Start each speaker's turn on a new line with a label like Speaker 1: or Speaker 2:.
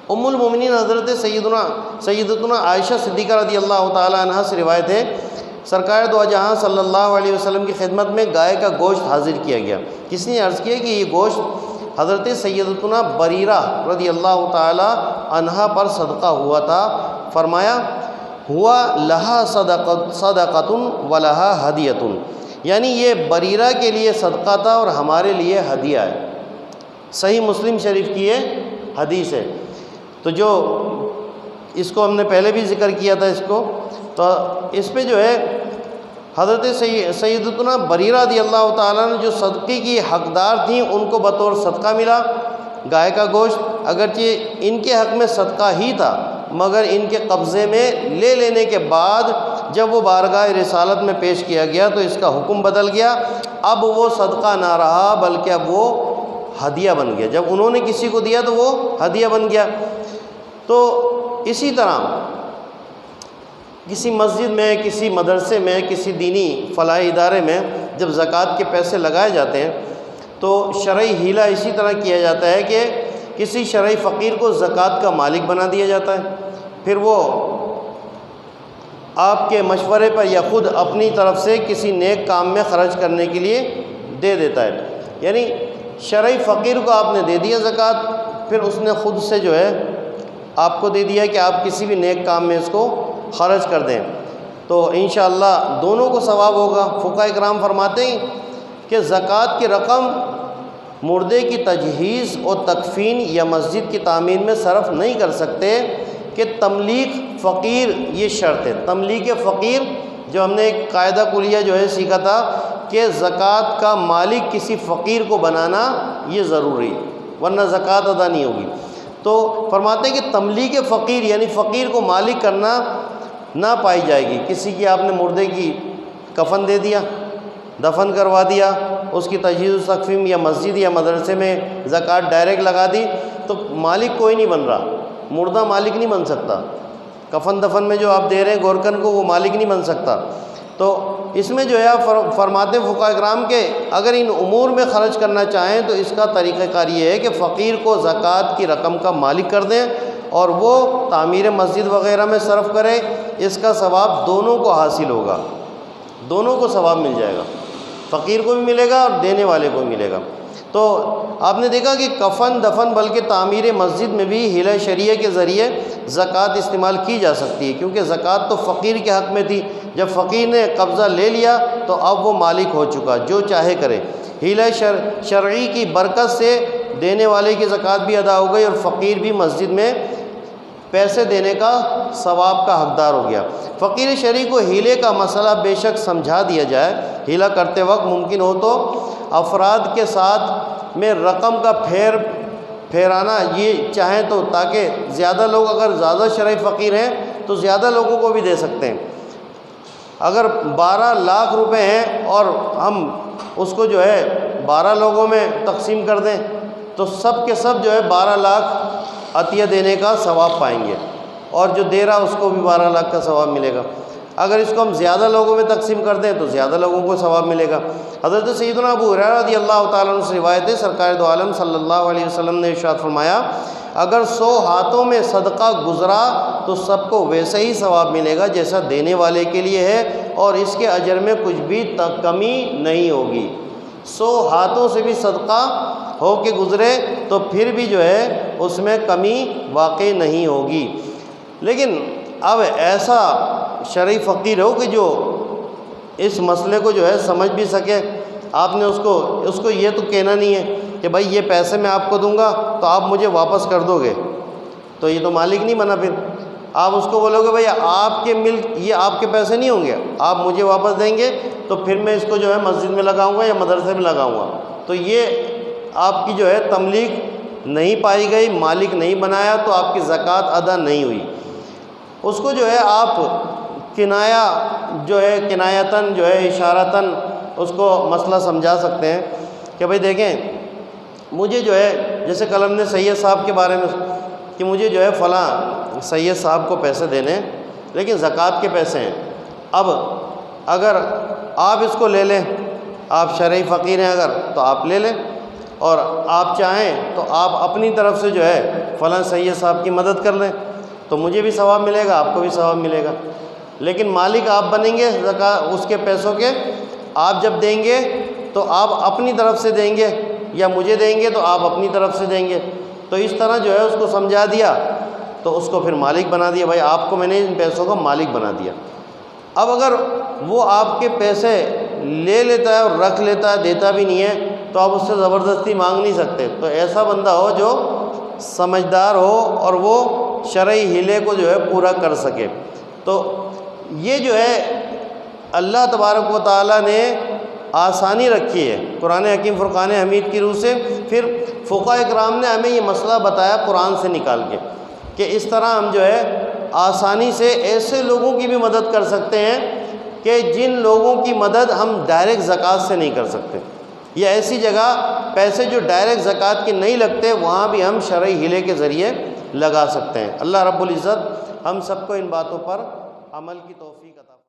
Speaker 1: ام المومنین حضرت سیدتنا عائشہ صدیقہ رضی اللہ تعالی عنہ سے روایت ہے، سرکار دو جہاں صلی اللہ علیہ وسلم کی خدمت میں گائے کا گوشت حاضر کیا گیا۔ کس نے عرض کیا کہ یہ گوشت حضرت سیدتنا بریرہ رضی اللہ تعالی عنہ پر صدقہ ہوا تھا۔ فرمایا ہوا لہا صدقۃ ولہا ہدیۃ، یعنی یہ بریرہ کے لیے صدقہ تھا اور ہمارے لیے ہدیہ ہے۔ صحیح مسلم شریف کی یہ حدیث ہے۔ تو جو اس کو ہم نے پہلے بھی ذکر کیا تھا اس کو، تو اس پہ جو ہے حضرت سیدتنا بریرہ رضی اللہ تعالیٰ نے جو صدقے کی حقدار تھیں ان کو بطور صدقہ ملا گائے کا گوشت، اگرچہ ان کے حق میں صدقہ ہی تھا مگر ان کے قبضے میں لے لینے کے بعد جب وہ بارگاہ رسالت میں پیش کیا گیا تو اس کا حکم بدل گیا، اب وہ صدقہ نہ رہا بلکہ اب وہ ہدیہ بن گیا۔ جب انہوں نے کسی کو دیا تو وہ ہدیہ بن گیا۔ تو اسی طرح کسی مسجد میں، کسی مدرسے میں، کسی دینی فلاحی ادارے میں جب زکوٰۃ کے پیسے لگائے جاتے ہیں تو شرعی حیلہ اسی طرح کیا جاتا ہے کہ کسی شرعی فقیر کو زکوٰۃ کا مالک بنا دیا جاتا ہے، پھر وہ آپ کے مشورے پر یا خود اپنی طرف سے کسی نیک کام میں خرچ کرنے کے لیے دے دیتا ہے۔ یعنی شرعی فقیر کو آپ نے دے دیا زکوٰۃ، پھر اس نے خود سے جو ہے آپ کو دے دیا کہ آپ کسی بھی نیک کام میں اس کو خرچ کر دیں، تو انشاءاللہ دونوں کو ثواب ہوگا۔ فقہاء کرام فرماتے ہیں کہ زکوٰۃ کی رقم مردے کی تجہیز اور تکفین یا مسجد کی تعمیر میں صرف نہیں کر سکتے کہ تملیک فقیر یہ شرط ہے۔ تملیک فقیر جو ہم نے ایک قاعدہ کلیہ جو ہے سیکھا تھا کہ زکوٰۃ کا مالک کسی فقیر کو بنانا یہ ضروری ہے ورنہ زکوٰۃ ادا نہیں ہوگی۔ تو فرماتے ہیں کہ تملیک فقیر یعنی فقیر کو مالک کرنا نہ پائی جائے گی۔ کسی کی آپ نے مردے کی کفن دے دیا، دفن کروا دیا، اس کی تجہیز و تکفین یا مسجد یا مدرسے میں زکوٰۃ ڈائریکٹ لگا دی تو مالک کوئی نہیں بن رہا، مردہ مالک نہیں بن سکتا۔ کفن دفن میں جو آپ دے رہے ہیں گورکن کو وہ مالک نہیں بن سکتا۔ تو اس میں جو ہے فرماتے فقہاء کرام کہ اگر ان امور میں خرچ کرنا چاہیں تو اس کا طریقہ کار یہ ہے کہ فقیر کو زکوٰۃ کی رقم کا مالک کر دیں اور وہ تعمیر مسجد وغیرہ میں صرف کرے، اس کا ثواب دونوں کو حاصل ہوگا، دونوں کو ثواب مل جائے گا، فقیر کو بھی ملے گا اور دینے والے کو بھی ملے گا۔ تو آپ نے دیکھا کہ کفن دفن بلکہ تعمیر مسجد میں بھی حیلہ شرعیہ کے ذریعے زکوٰۃ استعمال کی جا سکتی ہے، کیونکہ زکوٰۃ تو فقیر کے حق میں تھی، جب فقیر نے قبضہ لے لیا تو اب وہ مالک ہو چکا، جو چاہے کرے۔ حیلہ شرعی کی برکت سے دینے والے کی زکوٰۃ بھی ادا ہو گئی اور فقیر بھی مسجد میں پیسے دینے کا ثواب کا حقدار ہو گیا۔ فقیر شرعی کو حیلے کا مسئلہ بے شک سمجھا دیا جائے، حیلہ کرتے وقت ممکن ہو تو افراد کے ساتھ میں رقم کا پھیرانا یہ چاہیں تو، تاکہ زیادہ لوگ اگر زیادہ شرعی فقیر ہیں تو زیادہ لوگوں کو بھی دے سکتے ہیں۔ اگر 12 لاکھ روپے ہیں اور ہم اس کو جو ہے 12 لوگوں میں تقسیم کر دیں تو سب کے سب جو ہے 12 لاکھ عطیہ دینے کا ثواب پائیں گے، اور جو دے رہا اس کو بھی 12 لاکھ کا ثواب ملے گا۔ اگر اس کو ہم زیادہ لوگوں میں تقسیم کر دیں تو زیادہ لوگوں کو ثواب ملے گا۔ حضرت سیدنا ابو ہریرہ رضی اللہ تعالیٰ عنہ سے روایت ہے، سرکار دو عالم صلی اللہ علیہ وسلم نے ارشاد فرمایا اگر 100 ہاتھوں میں صدقہ گزرا تو سب کو ویسا ہی ثواب ملے گا جیسا دینے والے کے لیے ہے، اور اس کے اجر میں کچھ بھی کمی نہیں ہوگی۔ 100 ہاتھوں سے بھی صدقہ ہو کے گزرے تو پھر بھی جو ہے اس میں کمی واقع نہیں ہوگی۔ لیکن اب ایسا شرعی فقیر ہو کہ جو اس مسئلے کو جو ہے سمجھ بھی سکے، آپ نے اس کو یہ تو کہنا نہیں ہے کہ بھائی یہ پیسے میں آپ کو دوں گا تو آپ مجھے واپس کر دو گے، تو یہ تو مالک نہیں بنا۔ پھر آپ اس کو بولو گے بھائی آپ کے ملک یہ آپ کے پیسے نہیں ہوں گے، آپ مجھے واپس دیں گے تو پھر میں اس کو جو ہے مسجد میں لگاؤں گا یا مدرسے میں لگاؤں گا، تو یہ آپ کی جو ہے تملیک نہیں پائی گئی، مالک نہیں بنایا، تو آپ کی زکوٰۃ ادا نہیں ہوئی۔ اس کو جو ہے آپ کنایا جو ہے کنایتاً جو ہے اشارتاً اس کو مسئلہ سمجھا سکتے ہیں کہ بھائی دیکھیں مجھے جو ہے جیسے کل ہم نے سید صاحب کے بارے میں کہ مجھے جو ہے فلاں سید صاحب کو پیسے دینے لیکن زکوٰۃ کے پیسے ہیں، اب اگر آپ اس کو لے لیں، آپ شرعی فقیر ہیں اگر تو آپ لے لیں، اور آپ چاہیں تو آپ اپنی طرف سے جو ہے فلاں سید صاحب کی مدد کر لیں تو مجھے بھی ثواب ملے گا، آپ کو بھی ثواب ملے گا۔ لیکن مالک آپ بنیں گے زکوٰۃ اس کے پیسوں کے، آپ جب دیں گے تو آپ اپنی طرف سے دیں گے، یا مجھے دیں گے تو آپ اپنی طرف سے دیں گے۔ تو اس طرح جو ہے اس کو سمجھا دیا تو اس کو پھر مالک بنا دیا، بھائی آپ کو میں نے ان پیسوں کا مالک بنا دیا۔ اب اگر وہ آپ کے پیسے لے لیتا ہے اور رکھ لیتا ہے، دیتا بھی نہیں ہے، تو آپ اس سے زبردستی مانگ نہیں سکتے۔ تو ایسا بندہ ہو جو سمجھدار ہو اور وہ شرعی ہیلے کو جو ہے پورا کر سکے۔ تو یہ جو ہے اللہ تبارک و تعالیٰ نے آسانی رکھی ہے قرآن حکیم فرقان حمید کی روح سے۔ پھر فقہاء کرام نے ہمیں یہ مسئلہ بتایا قرآن سے نکال کے کہ اس طرح ہم جو ہے آسانی سے ایسے لوگوں کی بھی مدد کر سکتے ہیں کہ جن لوگوں کی مدد ہم ڈائریکٹ زکوٰۃ سے نہیں کر سکتے، یا ایسی جگہ پیسے جو ڈائریکٹ زکوٰۃ کے نہیں لگتے وہاں بھی ہم شرعی ہیلے کے ذریعے لگا سکتے ہیں۔ اللہ رب العزت ہم سب کو ان باتوں پر عمل کی توفیق عطا فرمائے۔